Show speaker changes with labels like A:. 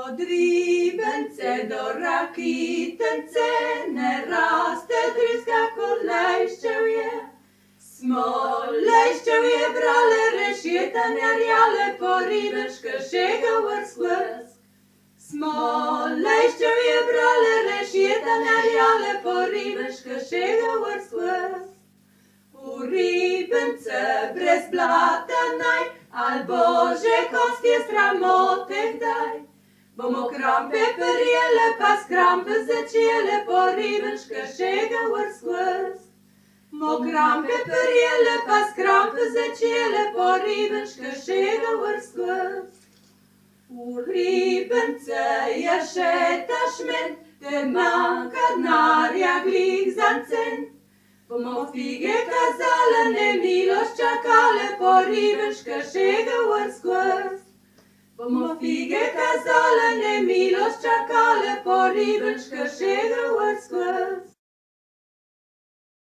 A: Od ribence do rakitence ne raste driska, kot lejščevje. Smo lejščevje brale, rešjetanja rjale, po ribeške šega vrskves. Smo lejščevje brale, rešjetanja rjale, po ribeške šega vrskves. V ribence brez blata naj, al bože kostje sramotek daj. Bomo krampe prijele, pa skrampe začele, po ribeške šega vrskves. Bomo krampe prijele, pa skrampe začele, po ribeške šega vrskves. V ribence je še tašmen, te manjka denarja glih za cent. Bomo fige kazale, ne milost čakale, po ribeške šega vrskves. Bomo fige kazale, ne milost čakale, po ribeške šega vrskves.